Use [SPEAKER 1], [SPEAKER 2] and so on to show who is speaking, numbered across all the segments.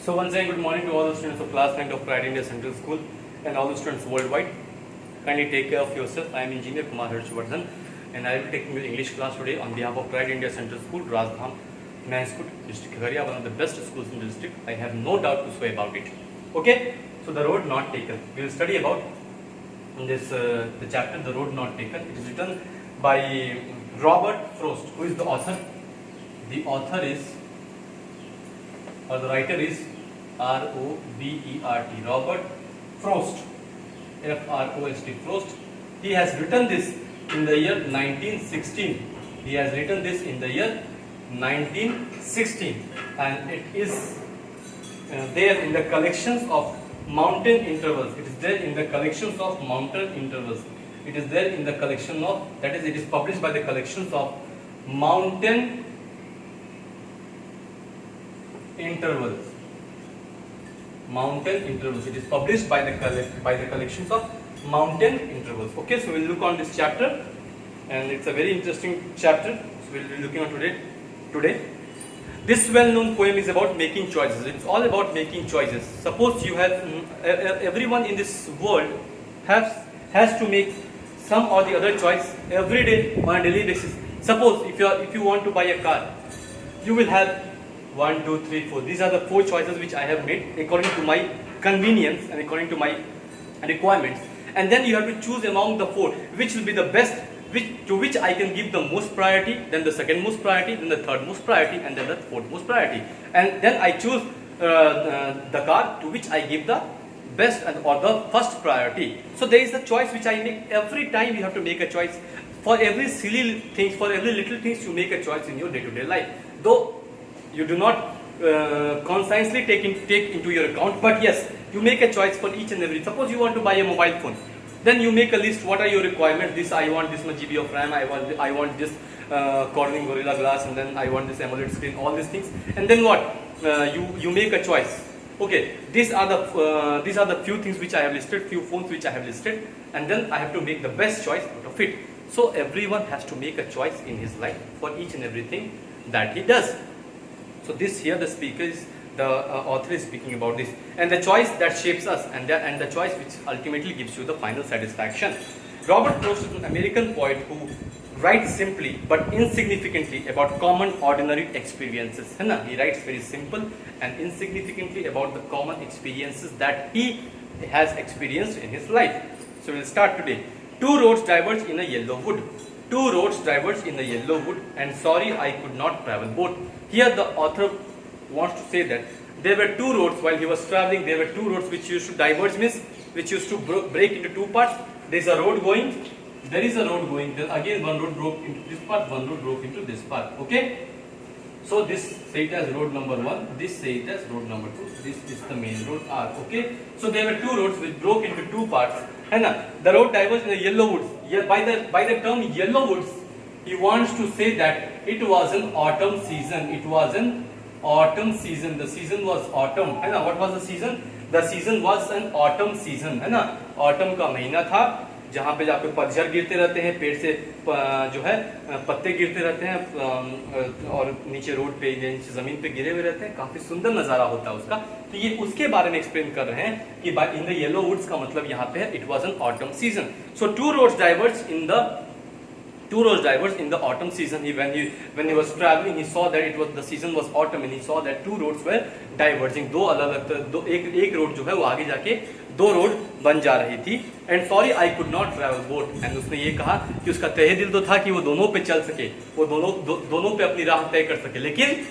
[SPEAKER 1] So once again, good morning to all the students of class 9 of Pride India Central School and all the students worldwide. Kindly take care of yourself. I am Engineer Kumar Harshvardhan and I will be taking your English class today on behalf of Pride India Central School, Rajdham, Manscoot, District Khagaria, one of the best schools in the district. I have no doubt to say about it. Okay, so the road not taken. We will study about this the chapter, the road not taken. It is written by Robert Frost. Who is the author? The author is, or the writer is Robert, Robert Frost, F-R-O-S-T, Frost. He has written this in the year 1916. He has written this in the year 1916, and it is there in the collections of mountain intervals. It is there in the collections of mountain intervals. It is there in the collection of, that is, it is published by the collections of mountain intervals. Mountain intervals. It is published by the collections of mountain intervals. Okay, so we'll look on this chapter, and it's a very interesting chapter. So we'll be looking on today. This well-known poem is about making choices. It's all about making choices. Suppose you have everyone in this world has to make some or the other choice every day on a daily basis. Suppose if you want to buy a car, you will have 1, 2, 3, 4. These are the 4 choices which I have made according to my convenience and according to my requirements. And then you have to choose among the 4 which will be the best, to which I can give the most priority, then the second most priority, then the third most priority, and then the fourth most priority. And then I choose the car to which I give the best or the first priority. So there is a choice which I make every time. You have to make a choice for every silly thing, for every little things. You make a choice in your day-to-day life. Though you do not consciously take into your account, but yes, you make a choice for each and every. Suppose you want to buy a mobile phone, then you make a list. What are your requirements? This, I want this much GB of RAM. I want this Corning Gorilla Glass, and then I want this AMOLED screen. All these things, and then what? You make a choice. Okay, these are the few things which I have listed, few phones which I have listed, and then I have to make the best choice out of it. So everyone has to make a choice in his life for each and everything that he does. So this here, the speaker is, the author is speaking about this, and the choice that shapes us, and the choice which ultimately gives you the final satisfaction. Robert Frost is an American poet who writes simply but insignificantly about common ordinary experiences. He writes very simple and insignificantly about the common experiences that he has experienced in his life. So we'll start today. 2 roads diverge in a yellow wood. 2 roads diverge in a yellow wood, and sorry I could not travel both. Here the author wants to say that there were 2 roads while he was traveling. There were 2 roads which used to diverge, means which used to break into 2 parts. There is a road going, there is a road going, then again one road broke into this part, one road broke into this part. Okay, so this say it as road number 1, this say it as road number 2, this is the main road R. Okay, so there were 2 roads which broke into 2 parts, and the road diverged in the yellow woods. By the term yellow woods, he wants to say that it was an autumn season. It was an autumn season. The season was autumn. है ना? What was the season? The season was an autumn season. है ना? Autumn का महीना था, जहाँ पे जाके पतझड़ गिरते रहते हैं, पेड़ से जो है पत्ते गिरते रहते हैं और नीचे रोड पे, नीचे जमीन पे गिरे हुए रहते हैं. काफी सुंदर नजारा होता है उसका. तो ये उसके बारे में एक्सप्लेन कर रहे हैं कि इन द येलो वुड्स का मतलब यहाँ पे है it was an autumn season. So 2 roads diverged in the autumn season. When he was traveling, he saw that the season was autumn, and he saw that 2 roads were diverging. एक road जो है वो आगे जाके 2 road बन जा रही थी. And sorry I could not travel both. And उसने ये कहा कि उसका तहे दिल तो था कि वो दोनों पे चल सके, वो दोनों पे अपनी राह तय कर सके, लेकिन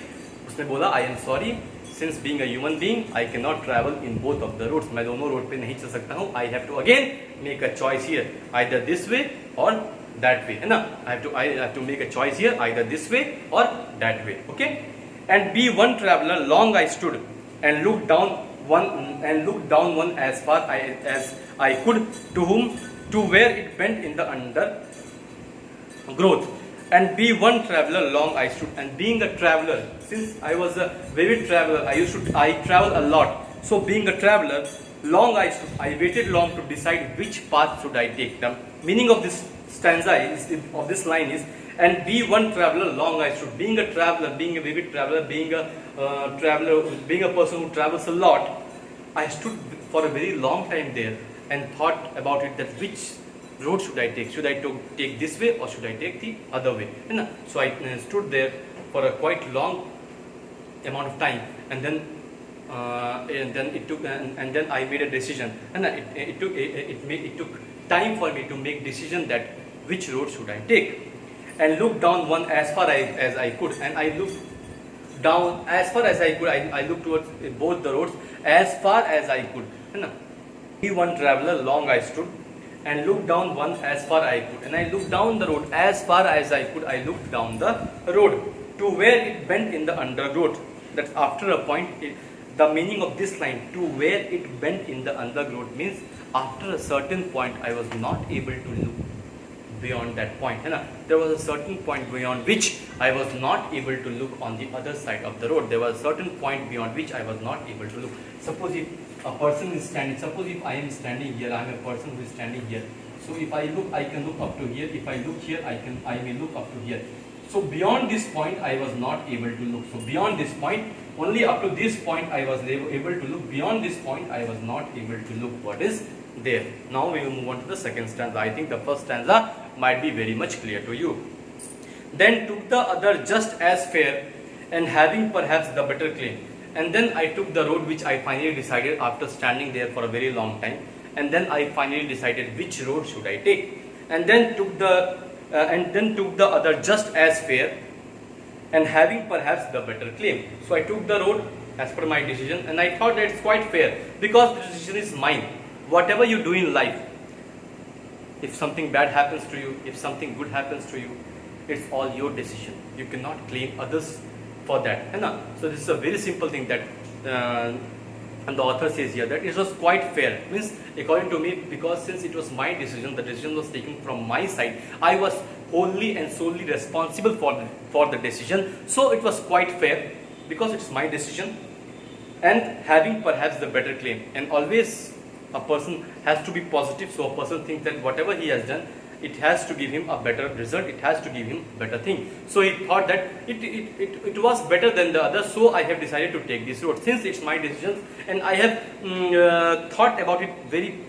[SPEAKER 1] उसने बोला I am sorry, since being a human being I cannot travel in both of the roads. मैं दोनों रोड पे नहीं चल सकता हूँ. I have to again make a choice here, either this way or that way, है ना? I have to make a choice here, either this way or that way. Okay, and be one traveler long I stood and looked down one as far as I could to where it bent in the undergrowth. And be one traveler long I stood. And being a traveler, since I was a vivid traveler, I travel a lot. So being a traveler, long I stood. I waited long to decide which path should I take. The meaning of this stanza of this line is, And be one traveler long I stood. Being a traveler, being a vivid traveler, being a being a person who travels a lot, I stood for a very long time there and thought about it, that which road should I take? Should I take this way or should I take the other way? So I stood there for a quite long amount of time, and then it took, and then I made a decision, and it took time for me to make decision that which road should I take, and looked down one as far as I could, and I looked down as far as I could. I looked towards both the roads as far as I could. Be one traveler long I stood, and looked down one as far I could, and I looked down the road as far as I could. I looked down the road to where it bent in the undergrowth. That's after a point. The meaning of this line, to where it bent in the undergrowth, means after a certain point I was not able to look beyond that point. There was a certain point beyond which I was not able to look on the other side of the road. There was a certain point beyond which I was not able to look. Suppose if a person is standing, suppose if I am standing here, I am a person who is standing here. So if I look, I can look up to here. If I look here, I may look up to here. So beyond this point I was not able to look. So beyond this point, only up to this point I was able to look. Beyond this point I was not able to look what is there. Now we will move on to the second stanza. I think the first stanza might be very much clear to you. Then took the other just as fair, and having perhaps the better claim. And then I took the road which I finally decided after standing there for a very long time. And then I finally decided which road should I take. And then took the other just as fair, and having perhaps the better claim. So I took the road as per my decision, and I thought that it's quite fair because the decision is mine. Whatever you do in life, if something bad happens to you, if something good happens to you, it's all your decision. You cannot claim others for that. So this is a very simple thing that and the author says here, that it was quite fair. Means according to me, because since it was my decision, the decision was taken from my side, I was wholly and solely responsible for the decision. So it was quite fair because it's my decision, and having perhaps the better claim. And always a person has to be positive. So a person thinks that whatever he has done, it has to give him a better result, it has to give him better thing. So he thought that it was better than the other, so I have decided to take this road. Since it's my decision, and I have thought about it very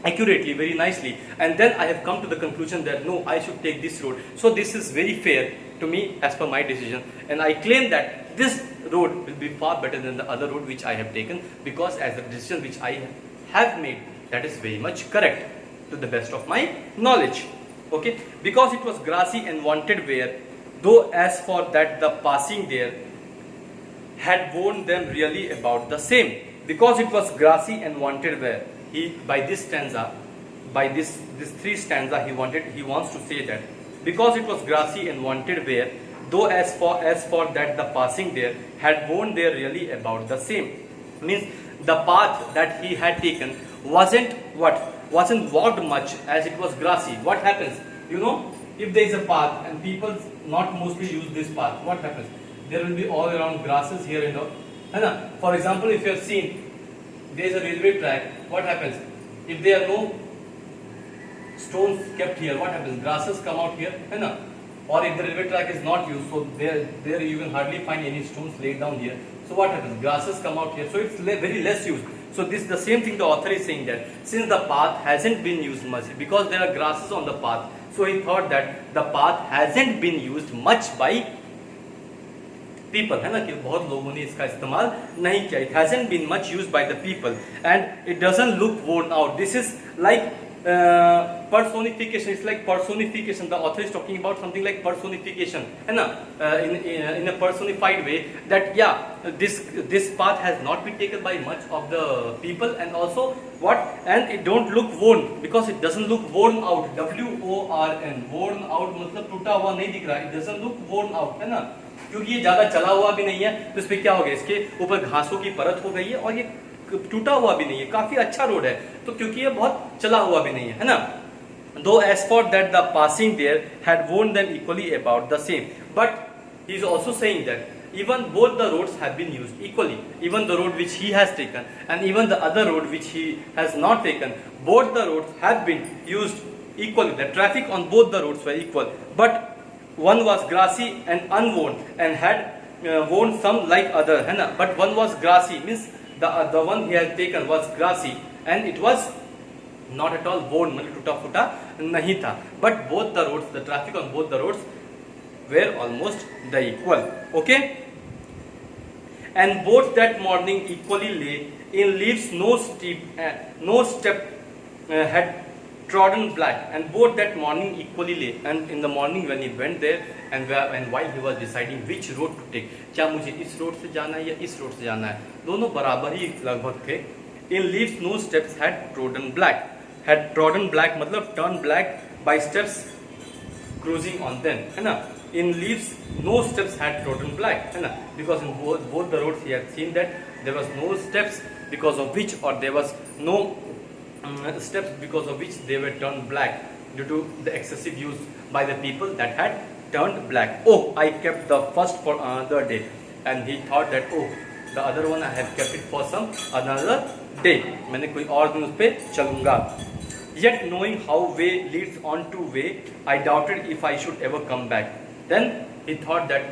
[SPEAKER 1] accurately, very nicely, and then I have come to the conclusion that no, I should take this road. So this is very fair to me as per my decision, and I claim that this road will be far better than the other road which I have taken, because as the decision which I have made, that is very much correct to the best of my knowledge. Okay, because it was grassy and wanted wear, though as for that the passing there had worn them really about the same. Because it was grassy and wanted wear, he by this stanza, by this three stanza, he wants to say that because it was grassy and wanted wear, though as for that the passing there had worn there really about the same. Means the path that he had taken wasn't walked much, as it was grassy. What happens? You know, if there is a path and people not mostly use this path, what happens? There will be all around grasses here and all. For example, if you have seen there is a railway track, what happens? If there are no stones kept here, what happens? Grasses come out here, or if the railway track is not used, so there you will hardly find any stones laid down here. So what happens? Grasses come out here, so it's very less used. So this the same thing the author is saying, that since the path hasn't been used much, because there are grasses on the path, so he thought that the path hasn't been used much by people, है ना, कि बहुत लोगों ने इसका इस्तेमाल नहीं किया. It hasn't been much used by the people, and it doesn't look worn out. This is like personification. It's like personification. The author is talking about something like personification, है ना, in a personified way, that yeah, this path has not been taken by much of the people, and also what, and it don't look worn, because it doesn't look worn out. WORN, worn out मतलब टूटा हुआ नहीं दिख रहा. It doesn't look worn out, है ना, क्योंकि ये ज्यादा चला हुआ भी नहीं है, तो इस पे क्या हो गया, इसके ऊपर घासों की परत हो गई है, और ये टूटा हुआ भी नहीं है, काफी अच्छा रोड है, तो क्योंकि ये बहुत चला हुआ भी नहीं है ना. Though as for that the passing there had worn them equally about the same, but he is also saying that even both the roads have been used equally, even the road which he has taken and even the other road which he has not taken, both the roads have been used equally. The traffic on both the roads were equal, but one was grassy and अनवोन and had worn some like other, है ना, but one was grassy means the one he had taken was grassy and it was not at all worn, मतलब टूटा फूटा नहीं था, but both the roads, the traffic on both the roads were almost the equal, okay, and both that morning equally lay in leaves no step had trodden black, and both that morning equally lay, and in the morning when he went there and while he was deciding which road to take, क्या मुझे इस road से जाना है या इस road से जाना है, दोनों बराबर ही लगभग थे. In leaves no steps had trodden black मतलब turn black by steps cruising on them, है ना. In leaves no steps had trodden black, है ना, because in both the roads he had seen that there was no steps because of which, or there was no steps because of which they were turned black due to the excessive use by the people that had turned black. Oh, I kept the first for another day, and he thought that oh, the other one I have kept it for some another day, मैंने कोई और दिन उस पे चलूंगा. Yet knowing how way leads on to way, I doubted if I should ever come back. Then he thought that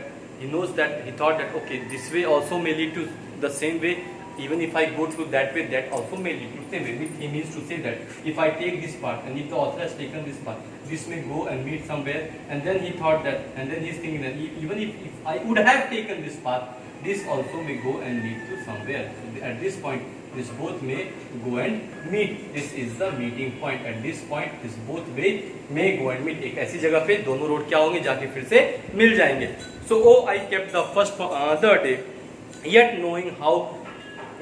[SPEAKER 1] okay, this way also may lead to the same way. Even if I go through that way, that also may lead to the same way. He means to say that if I take this path, and if the author has taken this path, this may go and meet somewhere. And then he thought that, and then he's thinking that even if I would have taken this path, this also may go and lead to somewhere. So at this point, this both may go and meet. This is the meeting point. At this point, this both way may go and meet. एक ऐसी जगह पे दोनों road क्या होंगे, जाके फिर से मिल जाएंगे. So oh, I kept the first for another day, yet knowing how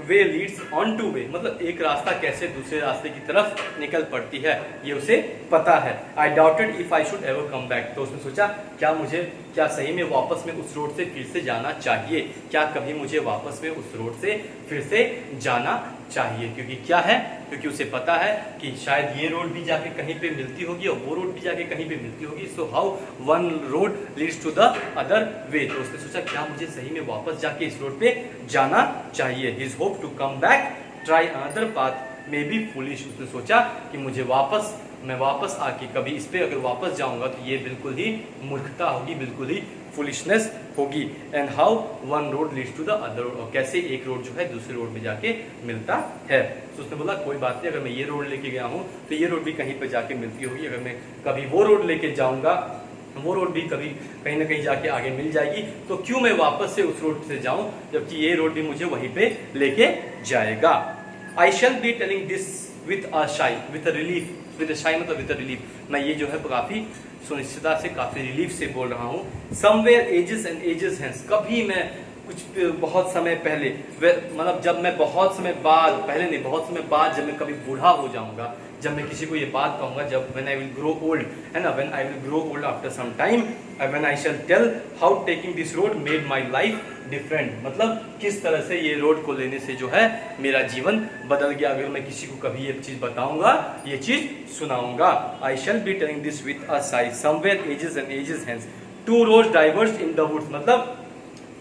[SPEAKER 1] way Leeds on two way, मतलब एक रास्ता कैसे दूसरे रास्ते की तरफ निकल पड़ती है ये उसे पता है. आई doubted if I should ever come back, तो उसने सोचा क्या सही में वापस में उस रोड से फिर से जाना चाहिए, क्या कभी मुझे वापस में उस रोड से फिर से जाना चाहिए, क्योंकि क्या है, क्योंकि उसे पता है कि शायद ये रोड भी जाके कहीं पे मिलती होगी और वो रोड भी जाके कहीं पे मिलती होगी. So how one road leads to the other way, तो उसने सोचा क्या मुझे सही में वापस जाके इस रोड पे जाना चाहिए. His hope to come back try another path may be foolish, उसने सोचा कि मैं वापस आके कभी इस पे अगर वापस जाऊंगा तो ये बिल्कुल ही मूर्खता होगी, बिल्कुल ही फुलिशनेस होगी. And how one road leads to the other, और कैसे एक रोड जो है दूसरे रोड में जाके मिलता है. तो उसने बोला कोई बात नहीं, अगर मैं ये रोड लेके गया हूँ तो ये रोड भी कहीं पे जाके मिलती होगी, अगर मैं कभी वो रोड लेके जाऊंगा वो रोड भी कभी कहीं ना कहीं जाके आगे मिल जाएगी, तो क्यों मैं वापस से उस रोड से जाऊं जबकि ये रोड भी मुझे वहीं पे लेके जाएगा. I shall be telling this with a sigh, with a relief, with a sigh मतलब विथ अ रिलीफ, मैं ये जो है काफी सुनिश्चितता से, काफी रिलीफ से बोल रहा हूँ. Somewhere ages and ages hence, कभी मैं कुछ बहुत समय पहले, मतलब जब मैं बहुत समय बाद, पहले नहीं बहुत समय बाद, जब मैं कभी बूढ़ा हो जाऊंगा, जब मैं किसी को ये बात कहूंगा, जब when I will grow old, है ना, when I will grow old after some time, when I shall tell how taking this road made my life different, मतलब किस तरह से ये रोड को लेने से जो है मेरा जीवन बदल गया. अगर मैं किसी को कभी ये चीज बताऊंगा, ये चीज सुनाऊंगा. I shall be telling this with a sigh, somewhere ages and ages hence, two roads diverged in the woods, मतलब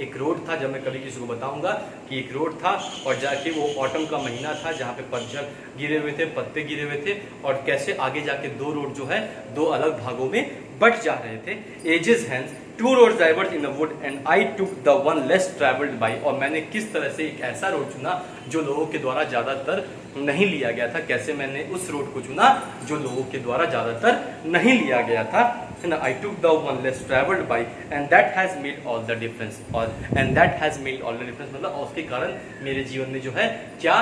[SPEAKER 1] एक रोड था, जब मैं कभी किसी को बताऊंगा कि एक रोड था और जाके वो ऑटम का महीना था जहाँ पे पतझड़ गिरे हुए थे, पत्ते गिरे हुए थे, और कैसे आगे जाके दो रोड जो है दो अलग भागों में बट जा रहे थे. Ages hence, two roads diverge in the wood and I took the one less travelled by, और मैंने किस तरह से एक ऐसा रोड चुना जो लोगों के द्वारा ज्यादातर नहीं लिया गया था. कैसे मैंने उस रोड को चुना जो लोगों के द्वारा ज्यादातर नहीं लिया गया था, है ना. I took the one less travelled by and that has made all the difference, और and that has made all the difference मतलब उसके कारण मेरे जीवन में जो है क्या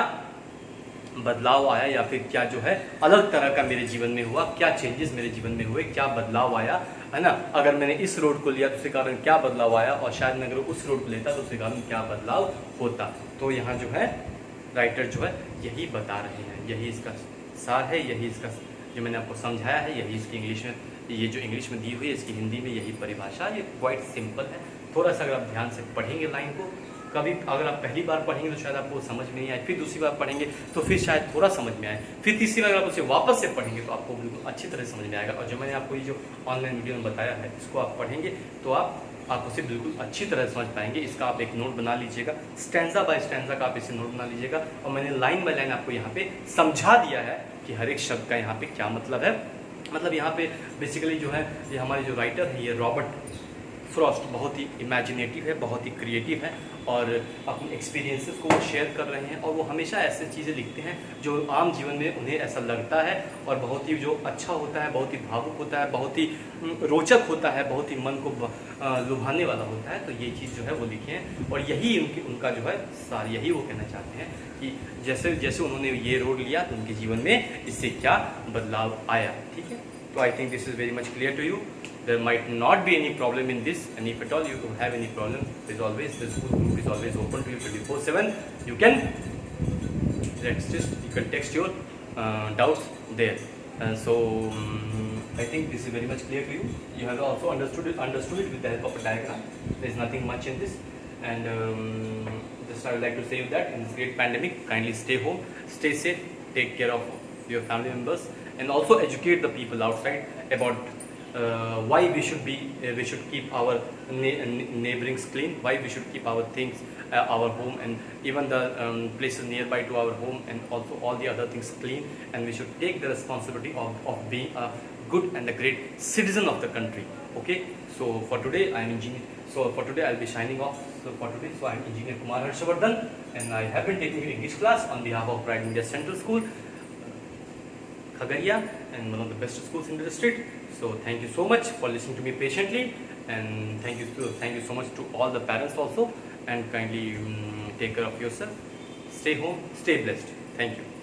[SPEAKER 1] बदलाव आया, या फिर क्या जो है अलग तरह का मेरे जीवन में हुआ, क्या चेंजेस मेरे जीवन में हुए, क्या बदलाव आया, है ना. अगर मैंने इस रोड को लिया तो उसके कारण क्या बदलाव आया, और शायद मैं अगर उस रोड को लेता तो उसके कारण क्या बदलाव होता. तो यहाँ जो है राइटर जो है यही बता रहे हैं, यही इसका सार है, यही इसका जो मैंने आपको समझाया है, यही इसकी इंग्लिश में, ये जो इंग्लिश में दी हुई है इसकी हिंदी में यही परिभाषा. ये क्वाइट सिंपल है. थोड़ा सा अगर आप ध्यान से पढ़ेंगे लाइन को, कभी अगर आप पहली बार पढ़ेंगे तो शायद आपको समझ में नहीं आए, फिर दूसरी बार पढ़ेंगे तो फिर शायद थोड़ा समझ में आए, फिर तीसरी बार अगर आप उसे वापस से पढ़ेंगे तो आपको बिल्कुल अच्छी तरह समझ में आएगा. और जो मैंने आपको ये जो ऑनलाइन वीडियो में बताया है इसको आप पढ़ेंगे तो आप उसे बिल्कुल अच्छी तरह समझ पाएंगे. इसका आप एक नोट बना लीजिएगा, स्टैंजा बाय स्टैंजा का आप इसे नोट बना लीजिएगा, और मैंने लाइन बाय लाइन आपको यहाँ पे समझा दिया है कि हर एक शब्द का यहाँ पे क्या मतलब है मतलब यहाँ पे बेसिकली जो है ये हमारे जो राइटर है ये रॉबर्ट फ्रॉस्ट बहुत ही इमेजिनेटिव है, बहुत ही क्रिएटिव है और अपने एक्सपीरियंसेस को वो शेयर कर रहे हैं और वो हमेशा ऐसे चीज़ें लिखते हैं जो आम जीवन में उन्हें ऐसा लगता है और बहुत ही जो अच्छा होता है, बहुत ही भावुक होता है, बहुत ही रोचक होता है, बहुत ही मन को लुभाने वाला होता है। तो ये चीज़ जो है वो लिखे हैं और यही उनका जो है सार यही वो कहना चाहते हैं कि जैसे जैसे उन्होंने ये रोड लिया तो उनके जीवन में इससे क्या बदलाव आया। ठीक है, तो I think this is very much clear to you. There might not be any problem in this, and if at all you have any problem, there's always the school group is always open to you 24/7. You can text your doubts there. And so I think this is very much clear to you. You have also understood it with the help of a diagram. There is nothing much in this, and just I would like to say that in this great pandemic, kindly stay home, stay safe, take care of your family members, and also educate the people outside about why we should keep our neighborings clean, why we should keep our things, our home and even the places nearby to our home, and also all the other things clean, and we should take the responsibility of being a good and a great citizen of the country. Okay, so for today I'll be signing off. So for today, so I'm Engineer Kumar Harshavardhan, and I have been taking English class on behalf of Pride India Central School, Khagaria, and one of the best schools in the district. So thank you so much for listening to me patiently, and thank you so much to all the parents also, and kindly take care of yourself. Stay home, stay blessed. Thank you.